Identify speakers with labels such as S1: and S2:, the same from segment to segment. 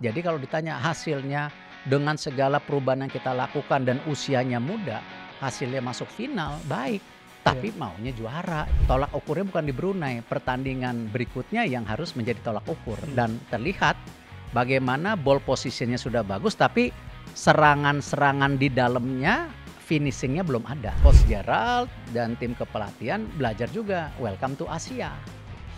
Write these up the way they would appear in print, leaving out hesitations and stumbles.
S1: Jadi kalau ditanya hasilnya dengan segala perubahan yang kita lakukan dan usianya muda, hasilnya masuk final baik. Tapi maunya juara. Tolak ukurnya bukan di Brunei, pertandingan berikutnya yang harus menjadi tolak ukur. Dan terlihat bagaimana ball positionnya sudah bagus, tapi serangan-serangan di dalamnya finishingnya belum ada. Coach Gerald dan tim kepelatihan belajar juga, welcome to Asia.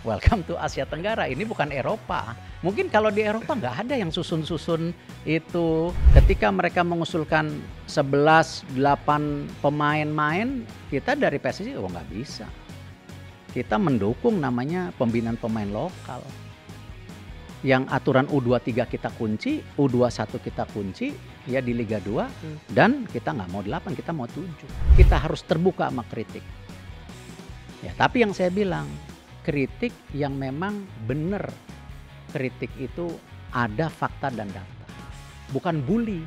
S1: Welcome to Asia Tenggara, ini bukan Eropa. Mungkin kalau di Eropa nggak ada yang susun-susun itu. Ketika mereka mengusulkan 11-8 pemain main, kita dari PSSI nggak bisa. Kita mendukung namanya pembinaan pemain lokal. Yang aturan U23 kita kunci, U21 kita kunci, ya di Liga 2, dan kita nggak mau 8, kita mau 7. Kita harus terbuka sama kritik. Ya, tapi yang saya bilang, kritik yang memang benar, kritik itu ada fakta dan data, bukan bully.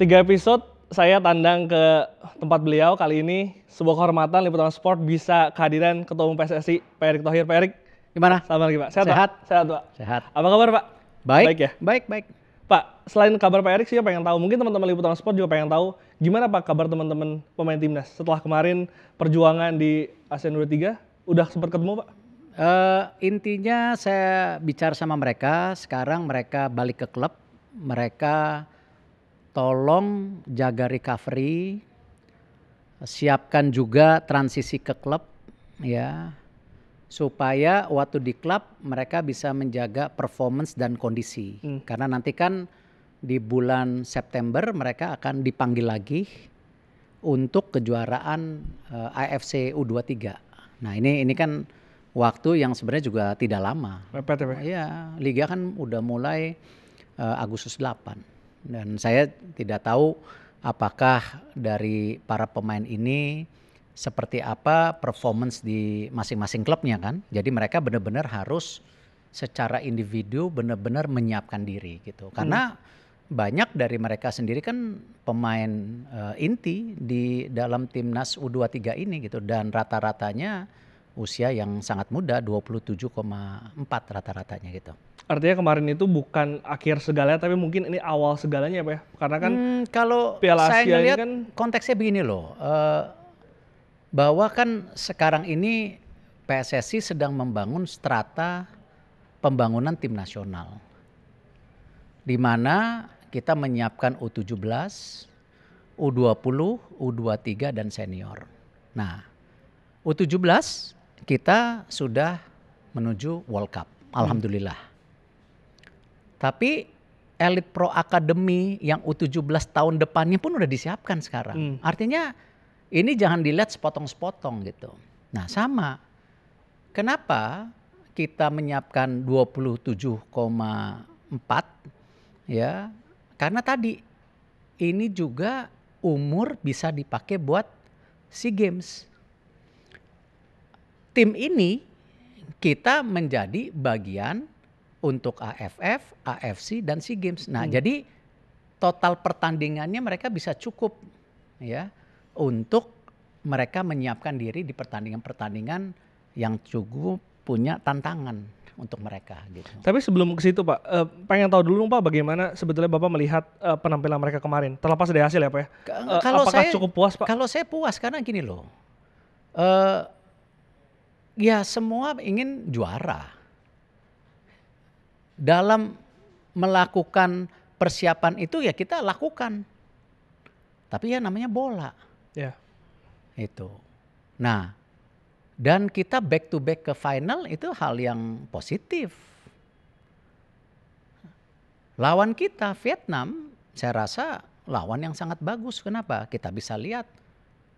S2: 3 episode saya tandang ke tempat beliau. Kali ini sebuah kehormatan Liputan Sport bisa kehadiran Ketua Umum PSSI Pak Erick Thohir. Pak Erick,
S1: gimana?
S2: selamat pagi Pak. Sehat?
S1: Sehat?
S2: Pak? Sehat Pak.
S1: Sehat.
S2: Apa kabar Pak?
S1: Baik
S2: ya?
S1: Baik.
S2: Pak, selain kabar Pak Erick, saya pengen tahu, mungkin teman-teman Liputan Sport juga pengen tahu gimana Pak kabar teman-teman pemain timnas setelah kemarin perjuangan di ASEAN U23, udah sempat ketemu Pak?
S1: Intinya saya bicara sama mereka, sekarang mereka balik ke klub, mereka tolong jaga recovery, siapkan juga transisi ke klub, ya, supaya waktu di klub mereka bisa menjaga performance dan kondisi. Karena nanti kan di bulan September mereka akan dipanggil lagi untuk kejuaraan AFC U23. Nah ini kan waktu yang sebenarnya juga tidak lama.
S2: Mepet ya Pak?
S1: Iya, Liga kan udah mulai Agustus 8. Dan saya tidak tahu apakah dari para pemain ini seperti apa performance di masing-masing klubnya kan. Jadi mereka benar-benar harus secara individu benar-benar menyiapkan diri gitu. Karena banyak dari mereka sendiri kan pemain inti di dalam timnas U23 ini gitu. Dan rata-ratanya usia yang sangat muda, 27,4 rata-ratanya gitu.
S2: Artinya kemarin itu bukan akhir segalanya, tapi mungkin ini awal segalanya ya Pak ya? Karena kan
S1: kalau
S2: Piala
S1: saya
S2: Asia
S1: ngelihat
S2: ini kan
S1: konteksnya begini loh, bahwa kan sekarang ini PSSI sedang membangun strata pembangunan tim nasional. Di mana kita menyiapkan U17, U20, U23 dan senior. Nah, U17 kita sudah menuju World Cup, alhamdulillah. Tapi Elite Pro Academy yang U17 tahun depannya pun udah disiapkan sekarang. Artinya ini jangan dilihat sepotong-sepotong gitu. Nah sama, kenapa kita menyiapkan 27,4 ya? Karena tadi ini juga umur bisa dipakai buat SEA Games. Tim ini kita menjadi bagian untuk AFF, AFC dan SEA Games. Nah, jadi total pertandingannya mereka bisa cukup ya untuk mereka menyiapkan diri di pertandingan-pertandingan yang cukup punya tantangan untuk mereka gitu.
S2: Tapi sebelum ke situ Pak, pengen tahu dulu Pak bagaimana sebetulnya Bapak melihat penampilan mereka kemarin, terlepas dari hasil ya Pak ya. Apakah cukup puas Pak?
S1: Kalau saya puas karena gini loh, ya semua ingin juara. Dalam melakukan persiapan itu ya kita lakukan. Tapi ya namanya bola.
S2: Ya.
S1: Itu. Nah, dan kita back to back ke final itu hal yang positif. Lawan kita Vietnam, saya rasa lawan yang sangat bagus. Kenapa? Kita bisa lihat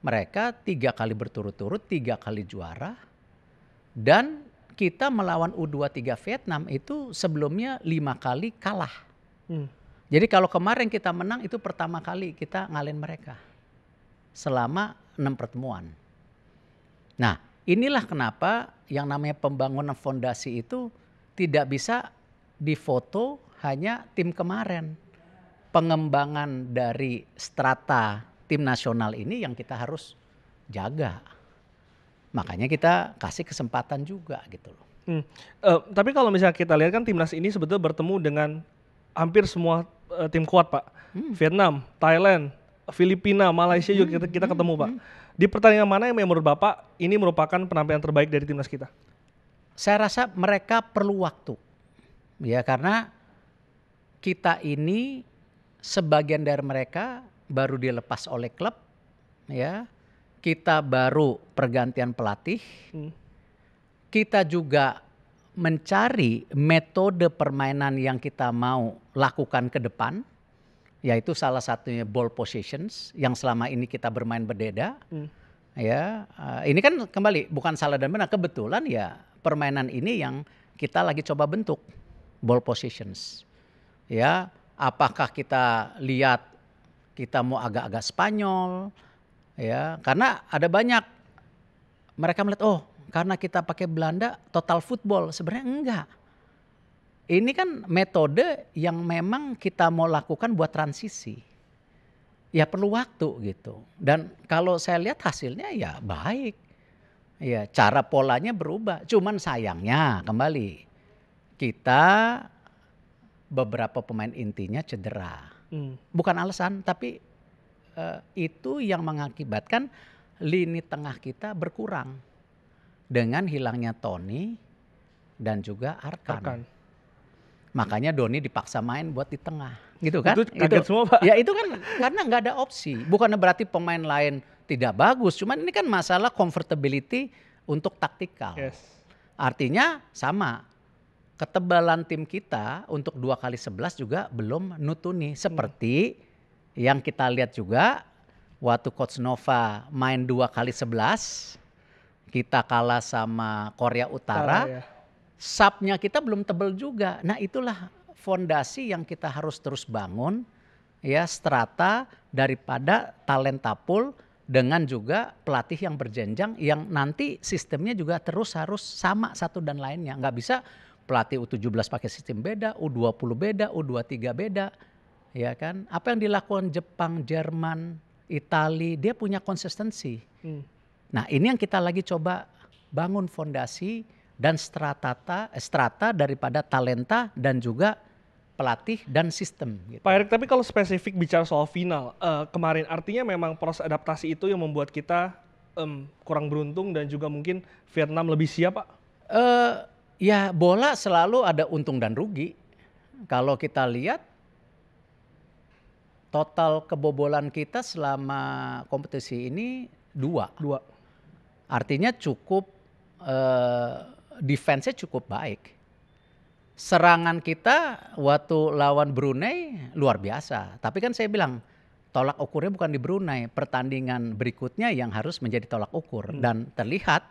S1: mereka 3 kali berturut-turut, 3 kali juara. Dan kita melawan U23 Vietnam itu sebelumnya 5 kali kalah. Jadi kalau kemarin kita menang itu pertama kali kita ngalahin mereka. Selama 6 pertemuan. Nah inilah kenapa yang namanya pembangunan fondasi itu tidak bisa difoto hanya tim kemarin. Pengembangan dari strata tim nasional ini yang kita harus jaga. Makanya kita kasih kesempatan juga gitu loh.
S2: Tapi kalau misalnya kita lihat kan timnas ini sebetulnya bertemu dengan hampir semua tim kuat, Pak. Vietnam, Thailand, Filipina, Malaysia juga kita ketemu, Pak. Di pertandingan mana yang menurut Bapak ini merupakan penampilan terbaik dari timnas kita?
S1: Saya rasa mereka perlu waktu, ya, karena kita ini sebagian dari mereka baru dilepas oleh klub, ya. Kita baru pergantian pelatih. Kita juga mencari metode permainan yang kita mau lakukan ke depan, yaitu salah satunya ball possessions yang selama ini kita bermain berbeda. Ya, ini kan kembali bukan salah dan benar, kebetulan ya permainan ini yang kita lagi coba bentuk ball possessions. Ya, apakah kita lihat kita mau agak-agak Spanyol, ya, karena ada banyak mereka melihat karena kita pakai Belanda total football, sebenarnya enggak. Ini kan metode yang memang kita mau lakukan buat transisi. Ya perlu waktu gitu. Dan kalau saya lihat hasilnya ya baik. Ya, cara polanya berubah. Cuman sayangnya kembali kita beberapa pemain intinya cedera. Bukan alasan, tapi itu yang mengakibatkan lini tengah kita berkurang dengan hilangnya Tony dan juga Arkan. Makanya Doni dipaksa main buat di tengah, gitu kan?
S2: Itu kaget semua, Pak.
S1: Ya itu kan karena nggak ada opsi. Bukan berarti pemain lain tidak bagus, cuman ini kan masalah comfortability untuk taktikal.
S2: Yes.
S1: Artinya sama, ketebalan tim kita untuk 2x11 juga belum nutuni. Seperti yang kita lihat juga waktu Coach Nova main 2x11, kita kalah sama Korea Utara.
S2: Ya.
S1: Subnya kita belum tebel juga. Nah itulah fondasi yang kita harus terus bangun, ya, strata daripada talenta pool dengan juga pelatih yang berjenjang yang nanti sistemnya juga terus harus sama satu dan lainnya. Nggak bisa pelatih U17 pakai sistem beda, U20 beda, U23 beda, ya kan? Apa yang dilakukan Jepang, Jerman, Itali, dia punya konsistensi. Nah ini yang kita lagi coba bangun fondasi dan strata daripada talenta dan juga pelatih dan sistem. Gitu.
S2: Pak Erik, tapi kalau spesifik bicara soal final kemarin, artinya memang proses adaptasi itu yang membuat kita kurang beruntung dan juga mungkin Vietnam lebih siap, Pak?
S1: Ya bola selalu ada untung dan rugi. Kalau kita lihat total kebobolan kita selama kompetisi ini 2. Artinya cukup defense-nya cukup baik. Serangan kita waktu lawan Brunei luar biasa. Tapi kan saya bilang tolak ukurnya bukan di Brunei. Pertandingan berikutnya yang harus menjadi tolak ukur. Dan terlihat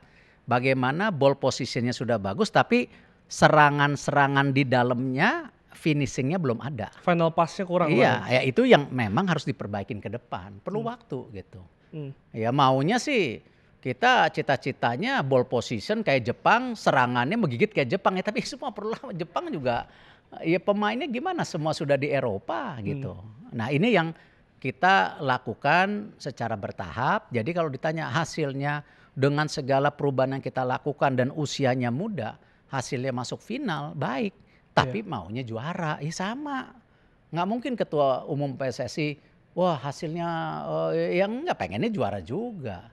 S1: bagaimana ball positionnya sudah bagus. Tapi serangan-serangan di dalamnya finishingnya belum ada.
S2: Final pass-nya kurang.
S1: Iya, ya itu yang memang harus diperbaikin ke depan. Perlu waktu gitu. Ya maunya sih kita cita-citanya ball position kayak Jepang, serangannya menggigit kayak Jepang ya, tapi semua perlu Jepang juga ya pemainnya gimana, semua sudah di Eropa gitu. Nah ini yang kita lakukan secara bertahap. Jadi kalau ditanya hasilnya dengan segala perubahan yang kita lakukan dan usianya muda, hasilnya masuk final baik, tapi maunya juara, ya sama. Nggak mungkin ketua umum PSSI, wah hasilnya yang nggak pengennya juara juga.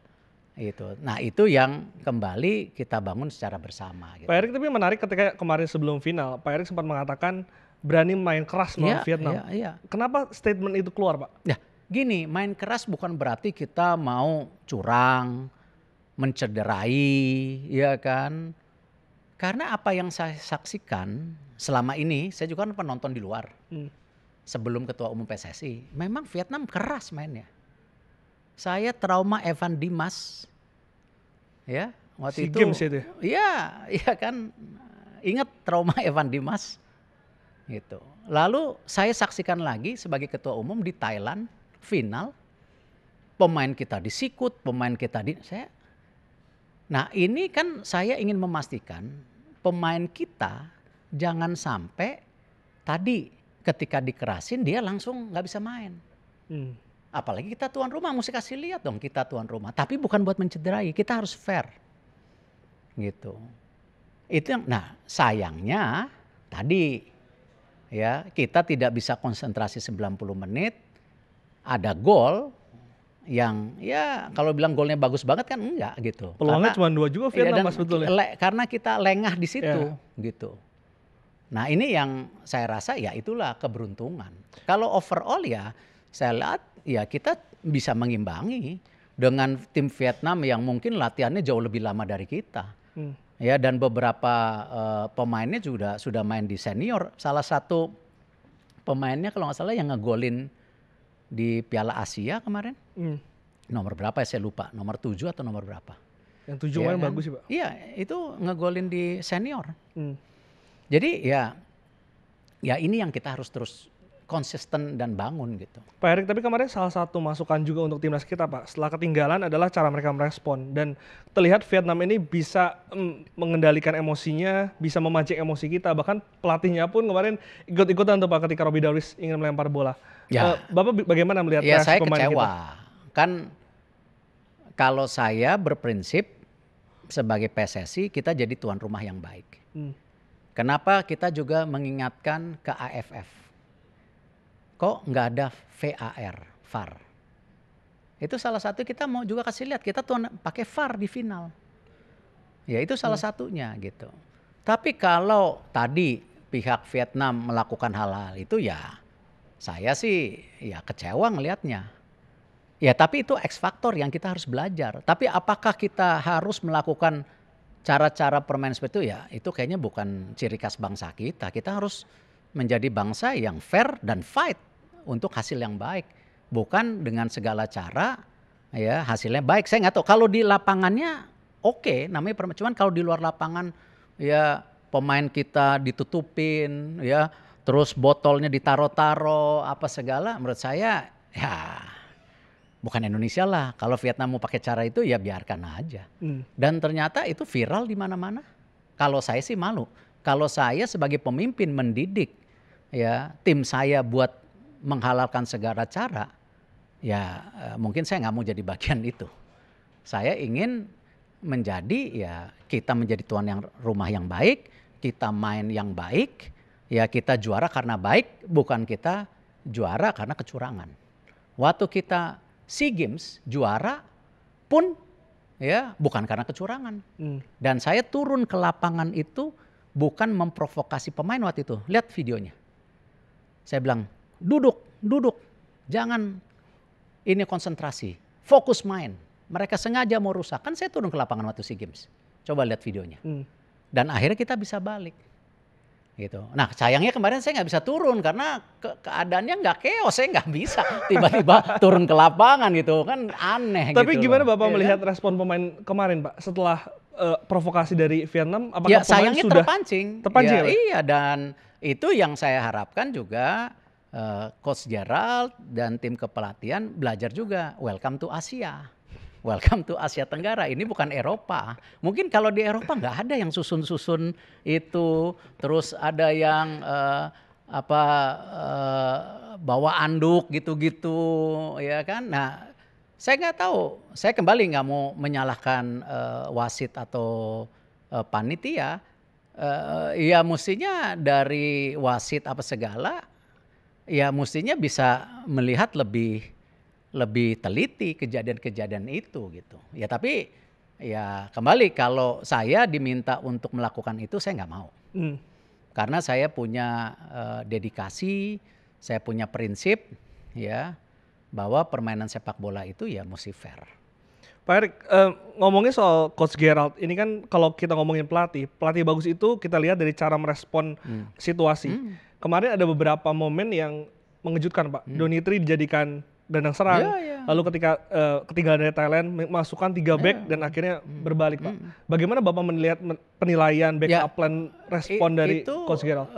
S1: Itu. Nah itu yang kembali kita bangun secara bersama. Gitu.
S2: Pak Erik tapi menarik ketika kemarin sebelum final, Pak Erik sempat mengatakan berani main keras melawan Vietnam.
S1: Iya.
S2: Kenapa statement itu keluar, Pak?
S1: Ya gini, main keras bukan berarti kita mau curang, mencederai, ya kan. Karena apa yang saya saksikan selama ini, saya juga kan penonton di luar. Sebelum ketua umum PSSI, memang Vietnam keras mainnya. Saya trauma Evan Dimas, ya waktu
S2: SEA Games itu.
S1: Iya kan, ingat trauma Evan Dimas, gitu. Lalu saya saksikan lagi sebagai ketua umum di Thailand final, pemain kita disikut, pemain kita Nah ini kan saya ingin memastikan pemain kita jangan sampai tadi ketika dikerasin dia langsung nggak bisa main. Apalagi kita tuan rumah, mesti kasih lihat dong kita tuan rumah. Tapi bukan buat mencederai, kita harus fair. Gitu. Itu yang, nah sayangnya tadi ya kita tidak bisa konsentrasi 90 menit, ada gol yang ya kalau bilang golnya bagus banget kan enggak gitu.
S2: Peluangnya
S1: Karena
S2: cuma 2 juga
S1: ya
S2: Vietnam
S1: dan
S2: Mas sebetulnya.
S1: karena kita lengah di situ
S2: Ya.
S1: gitu. Nah ini yang saya rasa ya itulah keberuntungan. Kalau overall ya saya lihat ya kita bisa mengimbangi dengan tim Vietnam yang mungkin latihannya jauh lebih lama dari kita. Ya dan beberapa pemainnya juga sudah main di senior. Salah satu pemainnya kalau nggak salah yang ngegolin di Piala Asia kemarin. Nomor berapa ya saya lupa, nomor 7 atau nomor berapa.
S2: Yang 7 main bagus sih Pak.
S1: Iya itu ngegolin di senior. Jadi ya ini yang kita harus terus konsisten dan bangun gitu.
S2: Pak Erik, tapi kemarin salah satu masukan juga untuk timnas kita Pak, setelah ketinggalan adalah cara mereka merespon. Dan terlihat Vietnam ini bisa mengendalikan emosinya, bisa memancing emosi kita. Bahkan pelatihnya pun kemarin ikut-ikutan tuh Pak ketika Robby Darwish ingin melempar bola.
S1: Ya.
S2: Bapak bagaimana melihat
S1: Ya
S2: reaksi
S1: saya
S2: pemain
S1: kecewa.
S2: kita?
S1: Kan kalau saya berprinsip sebagai PSSI kita jadi tuan rumah yang baik. Kenapa kita juga mengingatkan ke AFF? Kok nggak ada VAR? Itu salah satu kita mau juga kasih lihat kita tuan pakai VAR di final. Ya itu salah satunya gitu. Tapi kalau tadi pihak Vietnam melakukan hal-hal itu ya saya sih ya kecewa ngelihatnya. Ya tapi itu X faktor yang kita harus belajar. Tapi apakah kita harus melakukan cara-cara permainan seperti itu ya itu kayaknya bukan ciri khas bangsa kita. Kita harus menjadi bangsa yang fair dan fight untuk hasil yang baik. Bukan dengan segala cara ya hasilnya baik. Saya nggak tahu kalau di lapangannya oke, namanya permainan. Cuman kalau di luar lapangan ya pemain kita ditutupin ya terus botolnya ditaro-taro apa segala menurut saya ya bukan Indonesia lah. Kalau Vietnam mau pakai cara itu ya biarkan aja. Dan ternyata itu viral di mana-mana. Kalau saya sih malu. Kalau saya sebagai pemimpin mendidik ya tim saya buat menghalalkan segala cara, ya mungkin saya nggak mau jadi bagian itu. Saya ingin menjadi ya kita menjadi tuan rumah yang baik, kita main yang baik, ya kita juara karena baik, bukan kita juara karena kecurangan. Waktu kita SEA Games juara pun ya bukan karena kecurangan. Dan saya turun ke lapangan itu bukan memprovokasi pemain waktu itu. Lihat videonya. Saya bilang duduk, jangan ini konsentrasi, fokus main. Mereka sengaja mau rusak. Kan saya turun ke lapangan waktu SEA Games. Coba lihat videonya. Dan akhirnya kita bisa balik. Gitu. Nah sayangnya kemarin saya nggak bisa turun karena keadaannya nggak chaos, saya nggak bisa tiba-tiba turun ke lapangan gitu kan aneh.
S2: Tapi
S1: gitu
S2: gimana
S1: loh.
S2: Bapak melihat respon pemain kemarin Pak setelah provokasi dari Vietnam? Apakah
S1: Ya
S2: pemain
S1: sayangnya
S2: sudah
S1: terpancing.
S2: ya,
S1: Iya dan itu yang saya harapkan juga Coach Gerald dan tim kepelatihan belajar juga welcome to Asia. Welcome to Asia Tenggara, ini bukan Eropa. Mungkin kalau di Eropa nggak ada yang susun-susun itu, terus ada yang bawa anduk gitu-gitu, ya kan? Nah, saya nggak tahu. Saya kembali nggak mau menyalahkan wasit atau panitia. Ya mestinya dari wasit apa segala, ya mestinya bisa melihat lebih teliti kejadian-kejadian itu gitu. Ya tapi ya kembali kalau saya diminta untuk melakukan itu saya nggak mau. Karena saya punya dedikasi, saya punya prinsip ya bahwa permainan sepak bola itu ya mesti fair.
S2: Pak Erik, ngomongin soal Coach Gerald, ini kan kalau kita ngomongin pelatih bagus itu kita lihat dari cara merespon situasi. Kemarin ada beberapa momen yang mengejutkan Pak. Donitri dijadikan gelandang serang, lalu ketika ketinggalan dari Thailand masukkan 3 back dan akhirnya berbalik Pak. Bagaimana Bapak melihat penilaian backup plan respon dari Coach Gerald?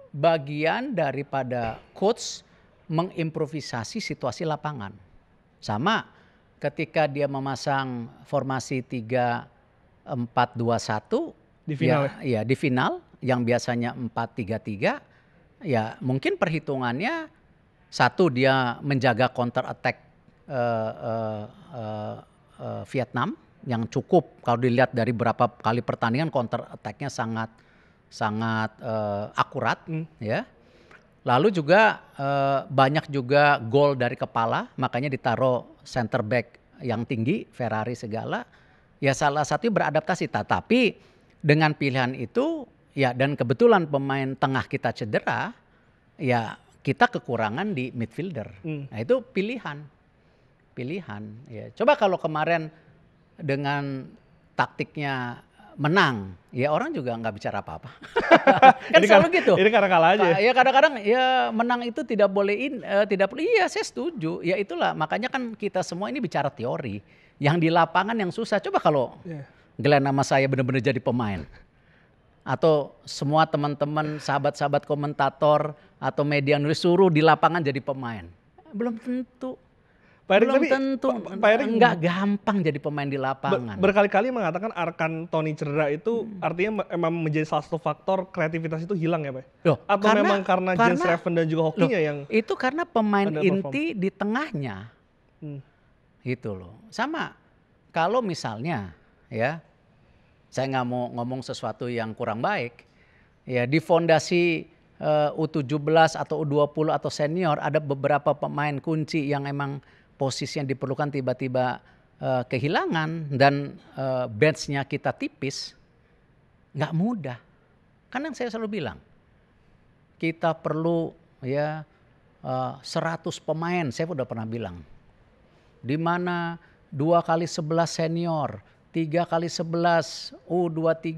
S1: Bagian daripada coach mengimprovisasi situasi lapangan. Sama ketika dia memasang formasi 3-4-2-1
S2: di final
S1: ya di final yang biasanya 4-3-3 ya mungkin perhitungannya satu dia menjaga counter attack Vietnam yang cukup kalau dilihat dari berapa kali pertandingan counter attack-nya sangat akurat ya. Lalu juga banyak juga gol dari kepala, makanya ditaruh center back yang tinggi, Ferrari segala. Ya salah satu beradaptasi, tapi dengan pilihan itu ya dan kebetulan pemain tengah kita cedera, ya kita kekurangan di midfielder. Nah itu pilihan. Ya. Coba kalau kemarin dengan taktiknya menang, ya orang juga nggak bicara apa-apa. Kan
S2: Ini
S1: selalu gitu.
S2: Ini karena kalah aja.
S1: Ya kadang-kadang ya menang itu tidak boleh iya saya setuju. Ya itulah makanya kan kita semua ini bicara teori. Yang di lapangan yang susah. Coba kalau Glenn sama saya benar-benar jadi pemain. Atau semua teman-teman, sahabat-sahabat komentator atau media yang nulis suruh di lapangan jadi pemain. Belum tentu.
S2: Pak Erik,
S1: Belum
S2: tapi
S1: tentu.
S2: Pak Erik
S1: nggak gampang jadi pemain di lapangan.
S2: Berkali-kali mengatakan Arkan Tony cedera itu artinya memang menjadi salah satu faktor kreativitas itu hilang ya Pak?
S1: Loh,
S2: Atau memang karena Jens Reven dan juga hokinya yang
S1: itu karena pemain
S2: underperform?
S1: inti di tengahnya. Gitu loh. Sama kalau misalnya ya saya nggak mau ngomong sesuatu yang kurang baik. Ya di fondasi U17 atau U20 atau senior ada beberapa pemain kunci yang emang posisi yang diperlukan tiba-tiba kehilangan dan bench-nya kita tipis, nggak mudah. Kan yang saya selalu bilang, kita perlu ya 100 pemain, saya udah pernah bilang. Di mana 2x11 senior, 3x11 U23,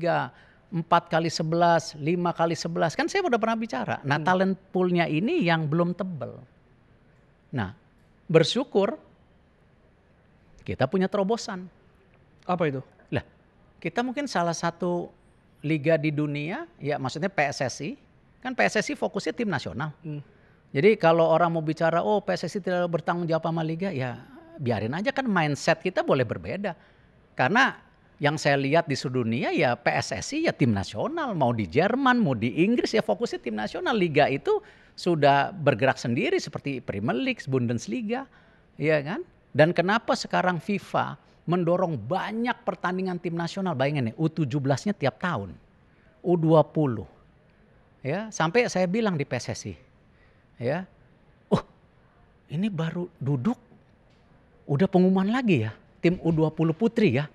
S1: 4x11, 5x11. Kan saya udah pernah bicara. Nah talent pool-nya ini yang belum tebel. Nah bersyukur kita punya terobosan.
S2: Apa itu?
S1: Lah, kita mungkin salah satu liga di dunia, ya maksudnya PSSI. Kan PSSI fokusnya tim nasional. Jadi kalau orang mau bicara, oh PSSI tidak bertanggung jawab sama liga, ya biarin aja kan mindset kita boleh berbeda. Karena yang saya lihat di seluruh dunia ya PSSI ya tim nasional. Mau di Jerman, mau di Inggris ya fokusnya tim nasional. Liga itu sudah bergerak sendiri seperti Premier League, Bundesliga, ya kan? Dan kenapa sekarang FIFA mendorong banyak pertandingan tim nasional? Bayangin nih, U17-nya tiap tahun, U20, ya sampai saya bilang di PSSI, ya, oh ini baru duduk, udah pengumuman lagi ya, tim U20 putri ya,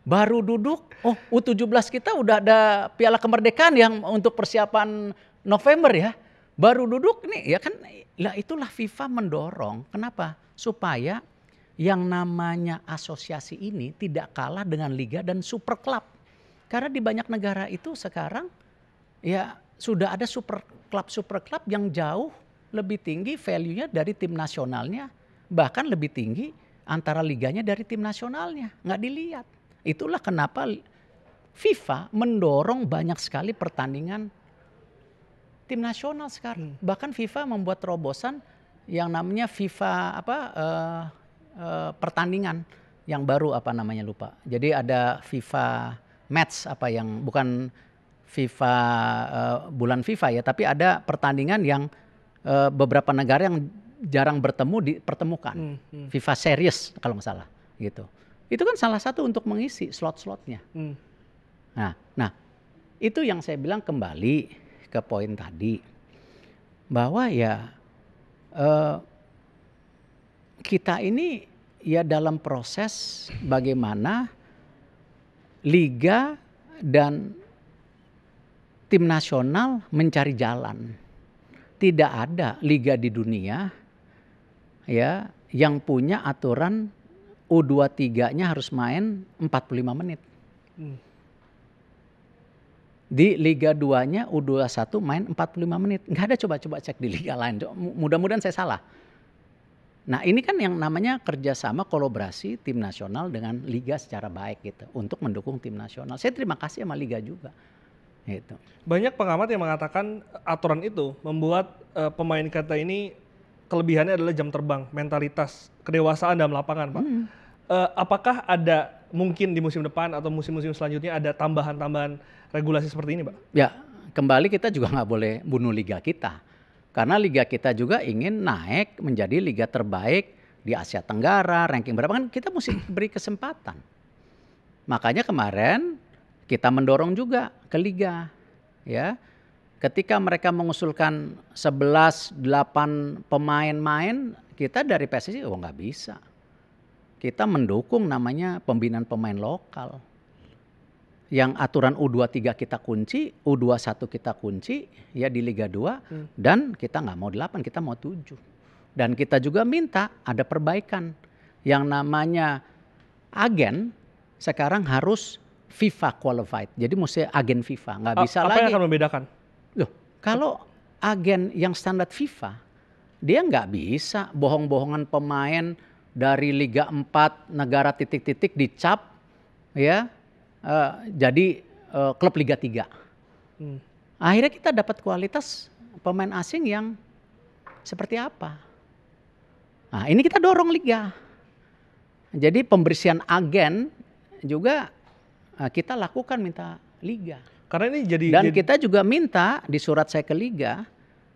S1: baru duduk, oh U17 kita udah ada Piala Kemerdekaan yang untuk persiapan November ya. Baru duduk nih ya kan, lah itulah FIFA mendorong. Kenapa? Supaya yang namanya asosiasi ini tidak kalah dengan liga dan super club. Karena di banyak negara itu sekarang ya sudah ada super club yang jauh lebih tinggi value-nya dari tim nasionalnya. Bahkan lebih tinggi antara liganya dari tim nasionalnya. Nggak dilihat. Itulah kenapa FIFA mendorong banyak sekali pertandingan tim nasional sekarang. Bahkan FIFA membuat terobosan yang namanya FIFA pertandingan yang baru apa namanya lupa. Jadi ada FIFA match apa yang bukan FIFA bulan FIFA ya, tapi ada pertandingan yang beberapa negara yang jarang bertemu dipertemukan. FIFA series kalau nggak salah gitu. Itu kan salah satu untuk mengisi slot-slotnya. Nah, itu yang saya bilang kembali ke poin tadi bahwa ya kita ini ya dalam proses bagaimana liga dan tim nasional mencari jalan. Tidak ada liga di dunia ya yang punya aturan U23-nya harus main 45 menit. Di Liga 2-nya U21 main 45 menit. Nggak ada, coba cek di liga lain. Mudah-mudahan saya salah. Nah ini kan yang namanya kerjasama kolaborasi tim nasional dengan liga secara baik gitu. Untuk mendukung tim nasional. Saya terima kasih sama liga juga. Gitu.
S2: Banyak pengamat yang mengatakan aturan itu membuat pemain kita ini kelebihannya adalah jam terbang, mentalitas, kedewasaan dalam lapangan Pak. Apakah ada mungkin di musim depan atau musim-musim selanjutnya ada tambahan-tambahan regulasi seperti ini Pak?
S1: Ya kembali kita juga nggak boleh bunuh liga kita. Karena liga kita juga ingin naik menjadi liga terbaik di Asia Tenggara, ranking berapa kan kita mesti beri kesempatan. Makanya kemarin kita mendorong juga ke liga, ya. Ketika mereka mengusulkan 11, 8 pemain main, kita dari PSSI nggak bisa. Kita mendukung namanya pembinaan pemain lokal. Yang aturan U23 kita kunci, U21 kita kunci ya di Liga 2 dan kita nggak mau 8, kita mau 7. Dan kita juga minta ada perbaikan. Yang namanya agen sekarang harus FIFA qualified. Jadi mesti agen FIFA, nggak bisa
S2: apa
S1: lagi.
S2: Apa yang akan membedakan?
S1: Loh, kalau agen yang standar FIFA, dia nggak bisa bohong-bohongan pemain dari Liga 4 negara titik-titik dicap ya jadi klub Liga 3. Akhirnya kita dapat kualitas pemain asing yang seperti apa. Nah ini kita dorong liga. Jadi pembersihan agen juga kita lakukan minta liga.
S2: Karena ini
S1: Dan kita juga minta di surat saya ke liga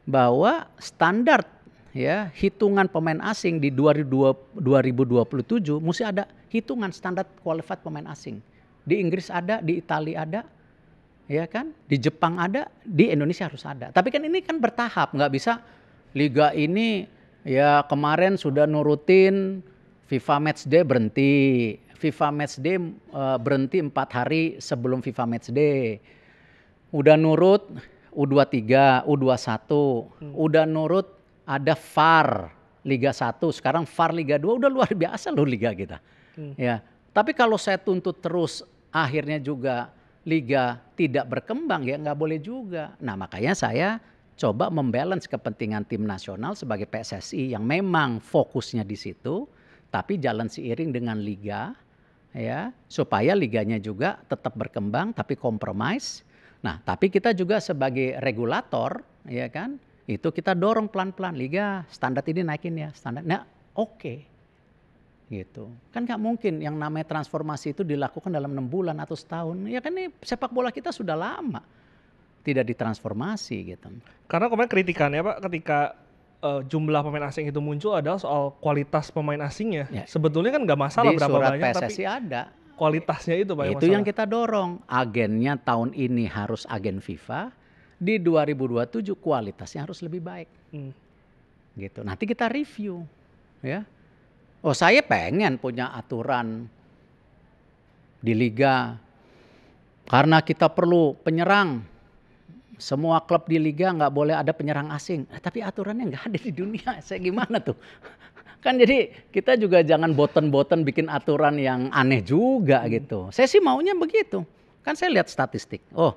S1: bahwa standar ya hitungan pemain asing di 2027 mesti ada hitungan standar qualified pemain asing. Di Inggris ada, di Italia ada, ya kan? Di Jepang ada, di Indonesia harus ada. Tapi kan ini kan bertahap, nggak bisa liga ini ya kemarin sudah nurutin FIFA Matchday berhenti. FIFA Matchday berhenti 4 hari sebelum FIFA Matchday. Udah nurut U23, U21, udah nurut ada VAR Liga 1, sekarang VAR Liga 2 udah luar biasa loh liga kita. Ya. Tapi kalau saya tuntut terus akhirnya juga liga tidak berkembang ya nggak boleh juga. Nah makanya saya coba membalance kepentingan tim nasional sebagai PSSI yang memang fokusnya di situ, tapi jalan seiring dengan liga ya supaya liganya juga tetap berkembang tapi compromise. Nah tapi kita juga sebagai regulator ya kan itu kita dorong pelan-pelan liga standar ini naikin ya standar. Nah oke. Gitu kan nggak mungkin yang namanya transformasi itu dilakukan dalam 6 bulan atau setahun ya kan ini sepak bola kita sudah lama tidak ditransformasi gitu.
S2: Karena kemarin kritikannya Pak ketika jumlah pemain asing itu muncul adalah soal kualitas pemain asingnya ya. Sebetulnya kan nggak masalah
S1: di
S2: berapa banyak
S1: PSSI
S2: tapi
S1: ada
S2: kualitasnya itu Pak
S1: itu yang kita dorong agennya tahun ini harus agen FIFA di 2027 kualitasnya harus lebih baik gitu nanti kita review ya. Oh saya pengen punya aturan di liga karena kita perlu penyerang. Semua klub di liga nggak boleh ada penyerang asing. Tapi aturannya nggak ada di dunia. Saya gimana tuh? Kan jadi kita juga jangan boten-boten bikin aturan yang aneh juga gitu. Saya sih maunya begitu. Kan saya lihat statistik. Oh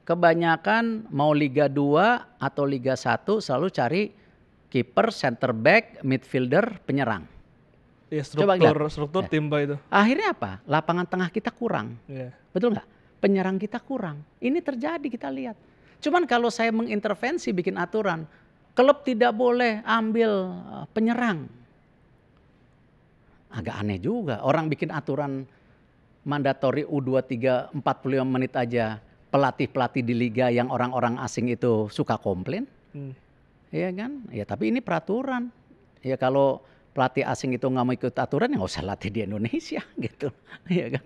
S1: kebanyakan mau Liga 2 atau Liga 1 selalu cari kiper, center back, midfielder, penyerang.
S2: Ya, struktur tim Pak itu.
S1: Akhirnya apa? Lapangan tengah kita kurang. Betul nggak? Penyerang kita kurang. Ini terjadi kita lihat. Cuman kalau saya mengintervensi bikin aturan, klub tidak boleh ambil penyerang. Agak aneh juga. Orang bikin aturan mandatori U23 45 menit aja. Pelatih-pelatih di liga yang orang-orang asing itu suka komplain. Iya kan? Ya tapi ini peraturan. Ya kalau pelatih asing itu nggak mau ikut aturan ya nggak usah latih di Indonesia gitu, iya kan?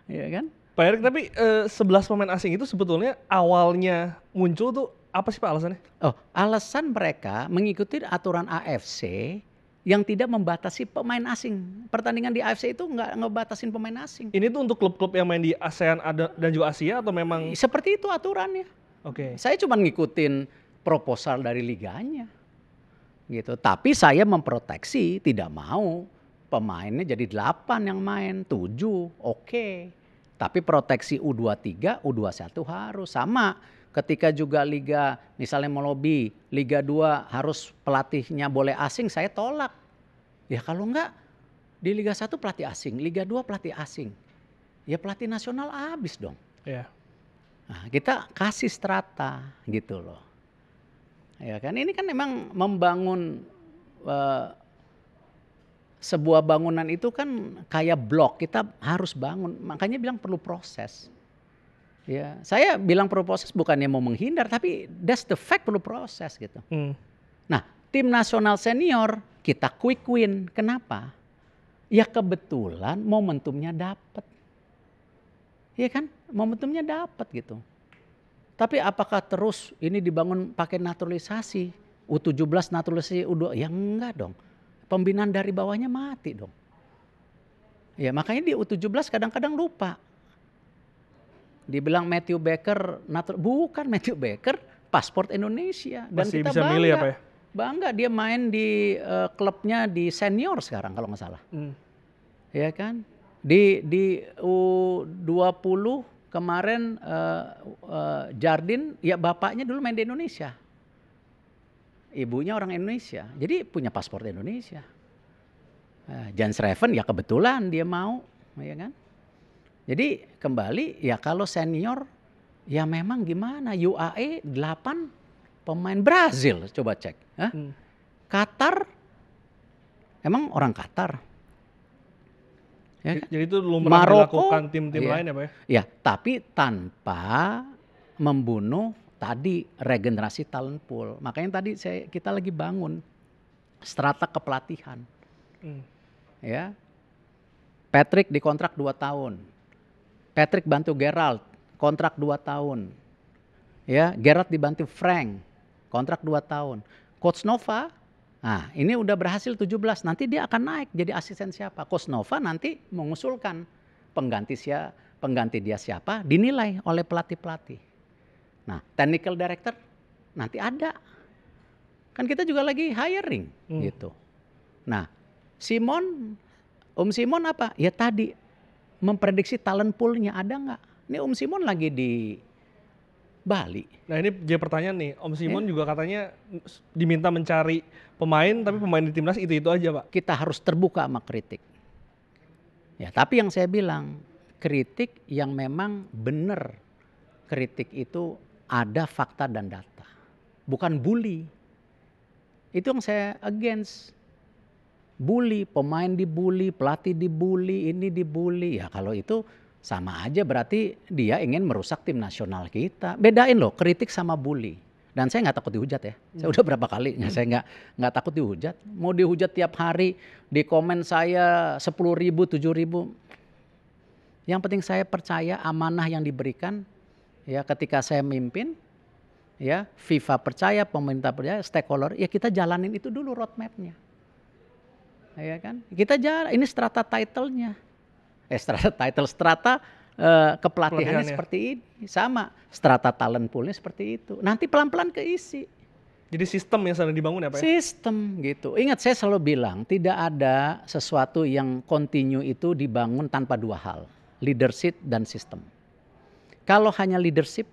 S1: Iya kan?
S2: Pak Erick tapi 11 pemain asing itu sebetulnya awalnya muncul tuh apa sih Pak alasannya?
S1: Oh alasan mereka mengikuti aturan AFC yang tidak membatasi pemain asing. Pertandingan di AFC itu nggak ngebatasin pemain asing.
S2: Ini tuh untuk klub-klub yang main di ASEAN dan juga Asia atau memang?
S1: Seperti itu aturannya.
S2: Oke.
S1: Saya cuma ngikutin proposal dari liganya. Gitu. Tapi saya memproteksi tidak mau pemainnya jadi 8 yang main, 7 oke. Tapi proteksi U23, U21 harus sama. Ketika juga liga misalnya melobi Liga 2 harus pelatihnya boleh asing, saya tolak. Ya kalau enggak di Liga 1 pelatih asing, Liga 2 pelatih asing. Ya pelatih nasional habis dong.
S2: Iya.
S1: Nah, kita kasih strata gitu loh. Ya kan ini kan memang membangun sebuah bangunan itu kan kayak blok kita harus bangun makanya bilang perlu proses ya saya bilang perlu proses bukannya mau menghindar tapi that's the fact perlu proses gitu. Nah tim nasional senior kita quick win kenapa ya kebetulan momentumnya dapat Iya kan? Momentumnya dapat gitu. Tapi apakah terus ini dibangun pakai naturalisasi? U17 naturalisasi U2? Ya enggak dong. Pembinaan dari bawahnya mati dong. Ya makanya di U17 kadang-kadang lupa. Dibilang Matthew Baker, bukan Matthew Baker, paspor Indonesia. Dan
S2: Masih
S1: kita
S2: bisa milih ya Pak ya?
S1: bangga dia main di klubnya di senior sekarang kalau nggak salah. Ya kan? Di U20 kemarin Jardin, ya bapaknya dulu main di Indonesia. Ibunya orang Indonesia, jadi punya paspor Indonesia. Jan Schreven ya kebetulan dia mau, ya kan? Jadi kembali ya kalau senior ya memang gimana, UAE 8 pemain Brazil, coba cek. Qatar, emang orang Qatar. Ya kan?
S2: Jadi itu belum pernah dilakukan tim-tim lain ya Pak ya?
S1: Ya, tapi tanpa membunuh tadi regenerasi talent pool. Makanya tadi kita lagi bangun strata kepelatihan. Ya, Patrick dikontrak 2 tahun. Patrick bantu Gerald, kontrak 2 tahun. Ya, Gerald dibantu Frank, kontrak 2 tahun. Coach Nova, nah ini udah berhasil 17, nanti dia akan naik jadi asisten siapa? Coach Nova nanti mengusulkan pengganti dia siapa, dinilai oleh pelatih-pelatih. Nah, technical director nanti ada. Kan kita juga lagi hiring gitu. Nah, Om Simon apa? Ya tadi memprediksi talent poolnya ada nggak? Ini Om Simon lagi di Bali.
S2: Nah ini jadi pertanyaan nih, Om Simon juga katanya diminta mencari pemain, tapi pemain di timnas itu aja Pak.
S1: Kita harus terbuka sama kritik. Ya, tapi yang saya bilang, kritik yang memang benar. Kritik itu ada fakta dan data. Bukan bully. Itu yang saya against. Bully, pemain dibully, pelatih dibully, ini dibully. Ya kalau itu sama aja berarti dia ingin merusak tim nasional kita. Bedain loh kritik sama bully. Dan saya nggak takut dihujat ya. Saya udah berapa kali, saya nggak takut dihujat. Mau dihujat tiap hari, di komen saya 10.000, 7.000. Yang penting saya percaya amanah yang diberikan. Ya ketika saya mimpin, ya FIFA percaya, pemerintah percaya, stakeholder, ya kita jalanin itu dulu roadmapnya. Ya kan? Kita jalan, ini strata title-nya. Strata kepelatihannya seperti ini. Sama, strata talent pool-nya seperti itu. Nanti pelan-pelan keisi.
S2: Jadi sistem yang sedang dibangun ya Pak ya?
S1: Sistem gitu. Ingat saya selalu bilang, tidak ada sesuatu yang continue itu dibangun tanpa 2 hal. Leadership dan sistem. Kalau hanya leadership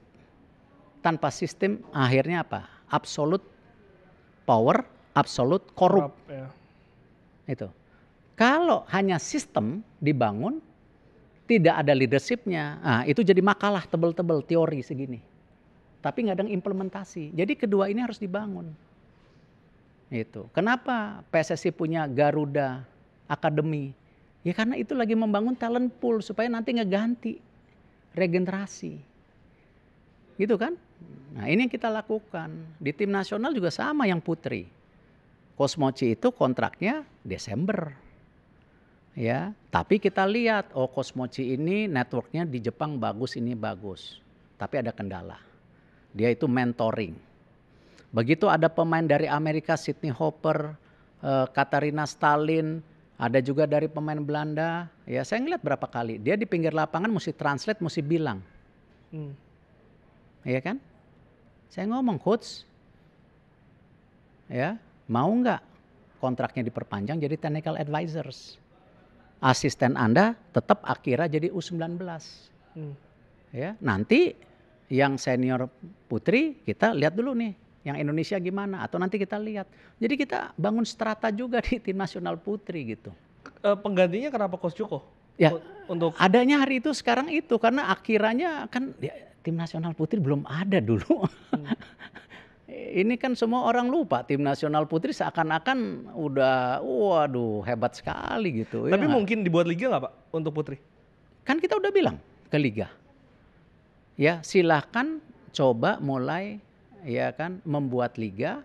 S1: tanpa sistem, akhirnya apa? Absolute power, absolute korup.
S2: Ya.
S1: Itu. Kalau hanya sistem dibangun, tidak ada leadershipnya, itu jadi makalah tebel-tebel teori segini. Tapi nggak ada implementasi. Jadi kedua ini harus dibangun. Itu. Kenapa PSSI punya Garuda Academy? Ya karena itu lagi membangun talent pool supaya nanti ngeganti regenerasi. Gitu kan? Nah ini yang kita lakukan. Di tim nasional juga sama yang putri. Kosmoci itu kontraknya Desember. Ya, tapi kita lihat Kosmoci ini networknya di Jepang bagus, ini bagus. Tapi ada kendala. Dia itu mentoring. Begitu ada pemain dari Amerika, Sydney Hopper, Katarina Stalin, ada juga dari pemain Belanda. Ya, saya ngeliat berapa kali. Dia di pinggir lapangan mesti translate, mesti bilang. Iya kan? Saya ngomong, coach, ya mau nggak kontraknya diperpanjang jadi technical advisors? Asisten Anda tetap Akira jadi U19. Ya, nanti yang senior putri kita lihat dulu nih, yang Indonesia gimana, atau nanti kita lihat. Jadi kita bangun strata juga di tim nasional putri gitu.
S2: Penggantinya kenapa Coach Joko?
S1: Ya, untuk adanya hari itu sekarang itu karena Akiranya kan ya, tim nasional putri belum ada dulu. Ini kan semua orang lupa tim nasional putri seakan-akan udah waduh hebat sekali gitu.
S2: Tapi
S1: ya
S2: mungkin dibuat liga nggak Pak untuk putri?
S1: Kan kita udah bilang ke liga. Ya silahkan coba mulai ya kan membuat liga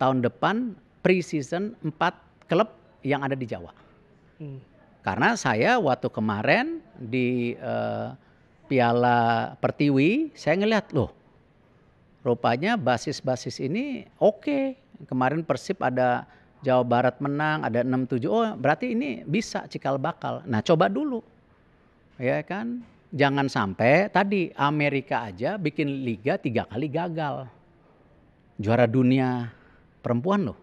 S1: tahun depan pre-season 4 klub yang ada di Jawa. Karena saya waktu kemarin di Piala Pertiwi, saya ngelihat loh, rupanya basis-basis ini oke. Kemarin Persib ada Jawa Barat menang, ada 6-7. Oh, berarti ini bisa cikal bakal. Nah, coba dulu. Ya kan? Jangan sampai tadi Amerika aja bikin liga 3 kali gagal. Juara dunia perempuan loh.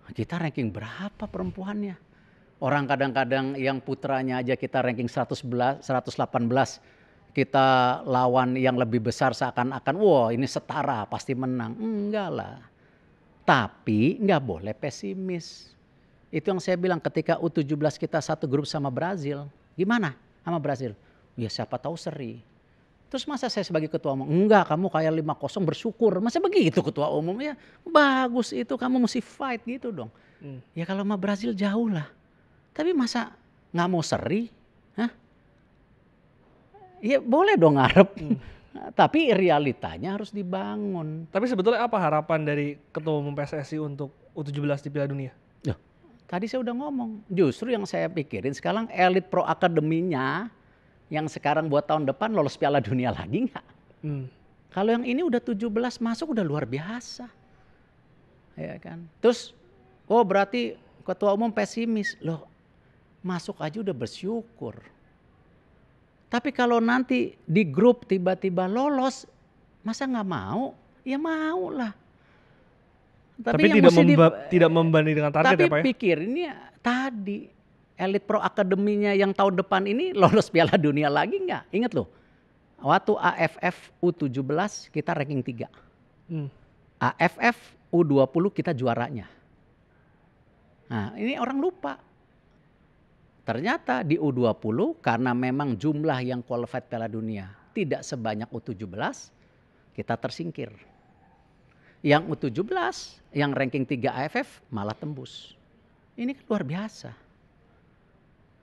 S1: Kita ranking berapa perempuannya? Orang kadang-kadang yang putranya aja kita ranking 118, kita lawan yang lebih besar seakan-akan wah ini setara pasti menang. Enggak lah. Tapi nggak boleh pesimis. Itu yang saya bilang ketika U17 kita satu grup sama Brazil. Gimana sama Brazil? Ya siapa tahu seri. Terus masa saya sebagai ketua umum, enggak kamu kayak 5-0 bersyukur. Masa begitu ketua umum ya? Bagus itu kamu mesti fight gitu dong. Ya kalau sama Brazil jauh lah. Tapi masa nggak mau seri? Hah? Ya boleh dong ngarep. Tapi realitanya harus dibangun.
S2: Tapi sebetulnya apa harapan dari ketua umum PSSI untuk U17 di Piala Dunia?
S1: Loh, tadi saya udah ngomong. Justru yang saya pikirin sekarang elit pro akademinya yang sekarang buat tahun depan lolos Piala Dunia lagi nggak? Kalau yang ini udah 17 masuk udah luar biasa. Ya kan? Terus, oh berarti ketua umum pesimis. Loh, masuk aja udah bersyukur. Tapi kalau nanti di grup tiba-tiba lolos, masa nggak mau? Ya mau lah.
S2: Tapi tidak membanding dengan target
S1: tapi
S2: ya Pak ya?
S1: pikir ini tadi elit pro akademinya yang tahun depan ini lolos Piala Dunia lagi nggak? Ingat loh, waktu AFF U17 kita ranking 3. AFF U20 kita juaranya. Nah ini orang lupa. Ternyata di U20 karena memang jumlah yang qualified Piala Dunia tidak sebanyak U17, kita tersingkir. Yang U17 yang ranking 3 AFF malah tembus. Ini kan luar biasa.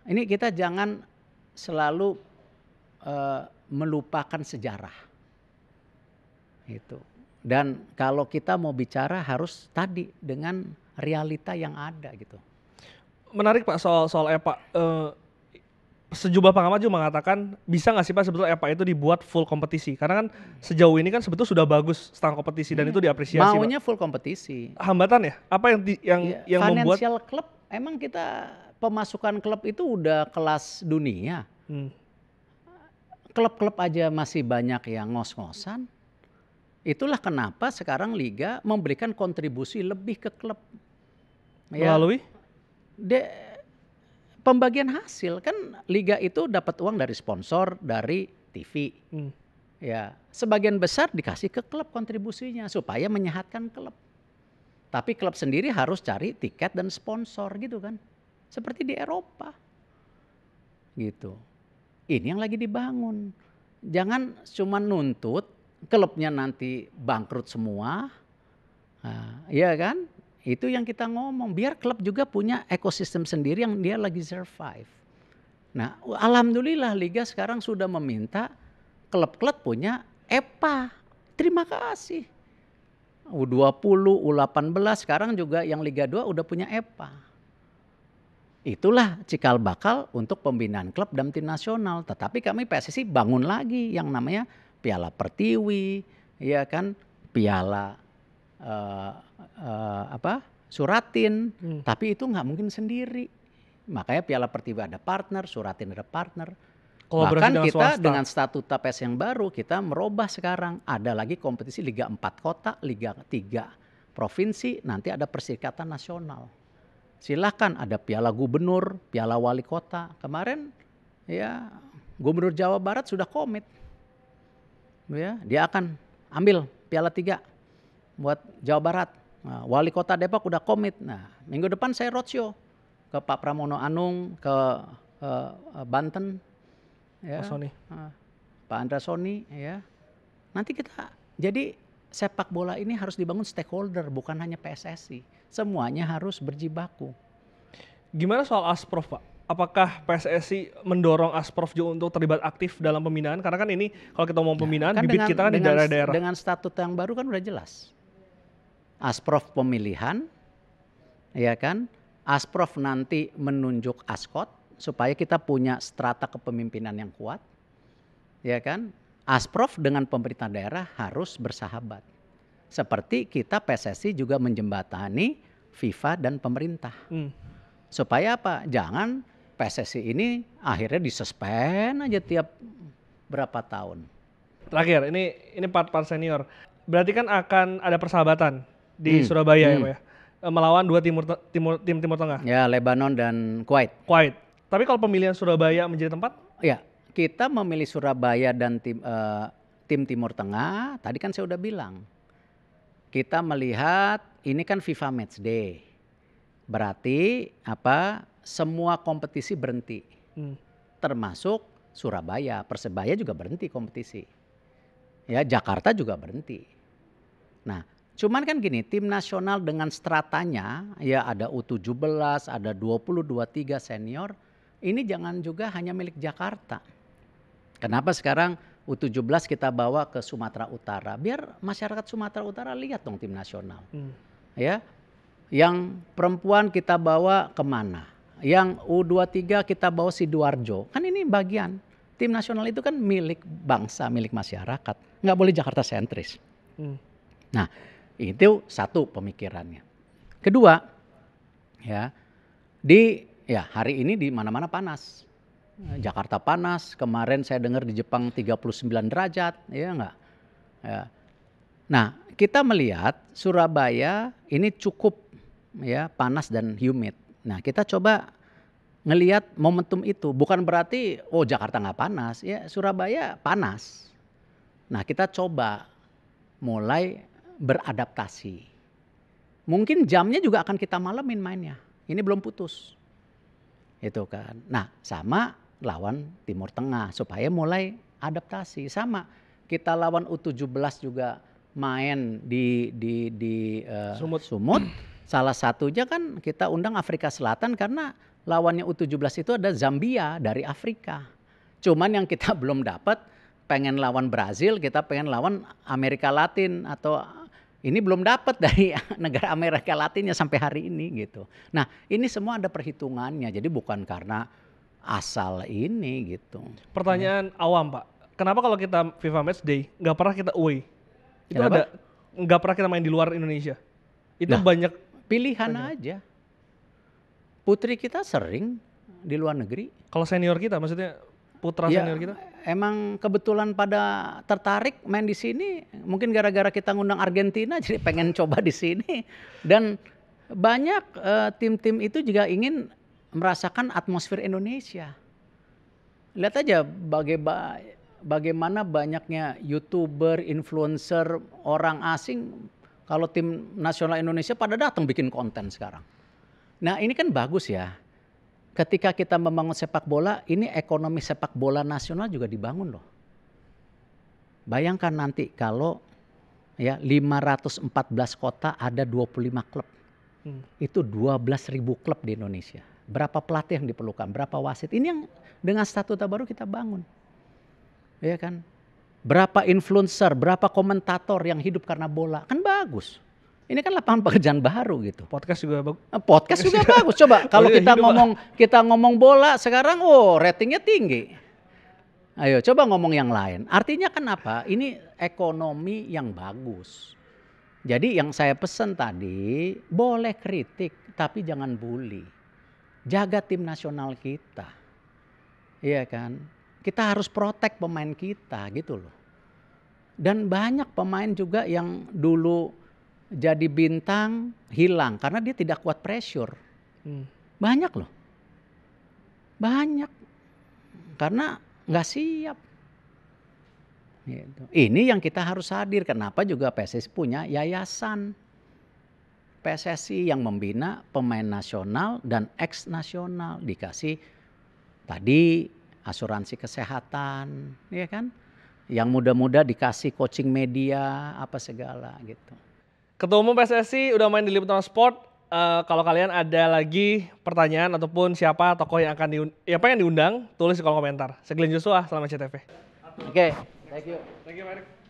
S1: Ini kita jangan selalu melupakan sejarah. Itu. Dan kalau kita mau bicara harus tadi dengan realita yang ada gitu.
S2: Menarik Pak soal EPA. Sejumlah pengamat juga mengatakan bisa nggak sih Pak sebetulnya EPA itu dibuat full kompetisi? Karena kan sejauh ini kan sebetulnya sudah bagus setengah kompetisi dan itu diapresiasi.
S1: Maunya
S2: Pak.
S1: full kompetisi.
S2: Hambatan ya? Apa yang membuat?
S1: Financial club emang kita pemasukan klub itu udah kelas dunia. Klub-klub aja masih banyak yang ngos-ngosan. Itulah kenapa sekarang liga memberikan kontribusi lebih ke klub.
S2: Melalui?
S1: Pembagian hasil kan liga itu dapat uang dari sponsor, dari TV. Ya, sebagian besar dikasih ke klub kontribusinya supaya menyehatkan klub. Tapi klub sendiri harus cari tiket dan sponsor gitu kan. Seperti di Eropa. Gitu. Ini yang lagi dibangun. Jangan cuma nuntut klubnya nanti bangkrut semua. Nah, iya kan? Itu yang kita ngomong, biar klub juga punya ekosistem sendiri yang dia lagi survive. Nah, alhamdulillah liga sekarang sudah meminta klub-klub punya EPA. Terima kasih. U20, U18 sekarang juga yang Liga 2 udah punya EPA. Itulah cikal bakal untuk pembinaan klub dan tim nasional. Tetapi kami PSSI bangun lagi yang namanya Piala Pertiwi, ya kan, Piala Suratin, tapi itu nggak mungkin sendiri. Makanya Piala Pertiwi ada partner, Suratin ada partner. Bahkan kita dengan statuta PES yang baru kita merubah sekarang. Ada lagi kompetisi Liga 4 kota, Liga 3 provinsi, nanti ada Perserikatan Nasional. Silakan ada Piala Gubernur, Piala Wali Kota. Kemarin ya Gubernur Jawa Barat sudah komit. Ya, dia akan ambil Piala 3 buat Jawa Barat. Nah, Wali Kota Depok udah komit. Nah, minggu depan saya roadshow ke Pak Pramono Anung, ke Banten, ya, Pak Andra Soni, ya. Nanti kita, jadi sepak bola ini harus dibangun stakeholder, bukan hanya PSSI. Semuanya harus berjibaku.
S2: Gimana soal Asprof Pak? Apakah PSSI mendorong Asprof juga untuk terlibat aktif dalam pembinaan? Karena kan ini kalau kita mau pembinaan, kan bibit kita kan di daerah-daerah.
S1: Dengan statut yang baru kan udah jelas. Asprof pemilihan, ya kan? Asprof nanti menunjuk askot supaya kita punya strata kepemimpinan yang kuat. ya kan? Asprof dengan pemerintah daerah harus bersahabat. Seperti kita PSSI juga menjembatani FIFA dan pemerintah. Supaya apa? Jangan PSSI ini akhirnya disuspend aja tiap berapa tahun.
S2: Terakhir, ini part senior. Berarti kan akan ada persahabatan di Surabaya ya Pak ya? Melawan dua tim Timur Tengah.
S1: Ya, Lebanon dan Kuwait.
S2: Tapi kalau pemilihan Surabaya menjadi tempat?
S1: Ya, kita memilih Surabaya dan tim Timur Tengah, tadi kan saya udah bilang. Kita melihat ini kan FIFA Match Day. Berarti apa? Semua kompetisi berhenti. Termasuk Surabaya, Persebaya juga berhenti kompetisi. Ya, Jakarta juga berhenti. Nah, cuman kan gini, tim nasional dengan stratanya ya ada U17, ada 20, 23 senior. Ini jangan juga hanya milik Jakarta. Kenapa sekarang U17 kita bawa ke Sumatera Utara? Biar masyarakat Sumatera Utara lihat dong tim nasional. Ya, yang perempuan kita bawa kemana? Yang U23 kita bawa Sidoarjo. Kan ini bagian. Tim nasional itu kan milik bangsa, milik masyarakat. Nggak boleh Jakarta sentris. Nah, itu satu pemikirannya. Kedua, ya hari ini di mana-mana panas. Jakarta panas, kemarin saya dengar di Jepang 39 derajat, ya enggak? Ya. Nah, kita melihat Surabaya ini cukup ya panas dan humid. Nah, kita coba ngelihat momentum itu. Bukan berarti Jakarta nggak panas, ya Surabaya panas. Nah, kita coba mulai beradaptasi. Mungkin jamnya juga akan kita malemin mainnya. Ini belum putus. Itu kan. Nah, sama lawan Timur Tengah supaya mulai adaptasi. Sama kita lawan U17 juga main di Sumut. Salah satunya kan kita undang Afrika Selatan karena lawannya U17 itu ada Zambia dari Afrika. Cuman yang kita belum dapat, pengen lawan Brazil, kita pengen lawan Amerika Latin atau ini belum dapat dari negara Amerika Latinnya sampai hari ini gitu. Nah, ini semua ada perhitungannya. Jadi bukan karena asal ini gitu.
S2: Pertanyaan awam Pak, kenapa kalau kita FIFA Match Day nggak pernah kita away? Itu kenapa? Nggak pernah kita main di luar Indonesia. Itu banyak
S1: pilihan aja. Putri kita sering di luar negeri.
S2: Kalau senior kita, maksudnya putra senior kita?
S1: Emang kebetulan pada tertarik main di sini. Mungkin gara-gara kita ngundang Argentina jadi pengen coba di sini. Dan banyak tim-tim itu juga ingin merasakan atmosfer Indonesia. Lihat aja bagaimana banyaknya YouTuber, influencer, orang asing. Kalau tim nasional Indonesia pada datang bikin konten sekarang. Nah, ini kan bagus ya. Ketika kita membangun sepak bola, ini ekonomi sepak bola nasional juga dibangun loh. Bayangkan nanti kalau ya 514 kota ada 25 klub. Itu 12.000 klub di Indonesia. Berapa pelatih yang diperlukan, berapa wasit. Ini yang dengan statuta baru kita bangun. Ya kan? Berapa influencer, berapa komentator yang hidup karena bola. Kan bagus. Ini kan lapangan pekerjaan baru gitu.
S2: Podcast juga bagus.
S1: Podcast juga bagus. Coba kalau kita ngomong bola sekarang, ratingnya tinggi. Ayo coba ngomong yang lain. Artinya kan apa? Ini ekonomi yang bagus. Jadi yang saya pesan tadi, boleh kritik tapi jangan bully. Jaga tim nasional kita. Iya kan? Kita harus protect pemain kita gitu loh. Dan banyak pemain juga yang dulu jadi bintang hilang karena dia tidak kuat pressure. Banyak loh. Banyak. Karena nggak siap. Gitu. Ini yang kita harus hadir. Kenapa juga PSSI punya yayasan PSSI yang membina pemain nasional dan ex nasional, dikasih tadi asuransi kesehatan, ya kan? Yang muda-muda dikasih coaching media apa segala gitu.
S2: Ketua Umum PSSI udah main di Liputan Sport. Kalau kalian ada lagi pertanyaan ataupun siapa tokoh yang akan pengen diundang, tulis di kolom komentar. Saya Glenn Joshua, selamat CTV.
S1: Oke, thank you.
S2: Thank you, Pak Erick.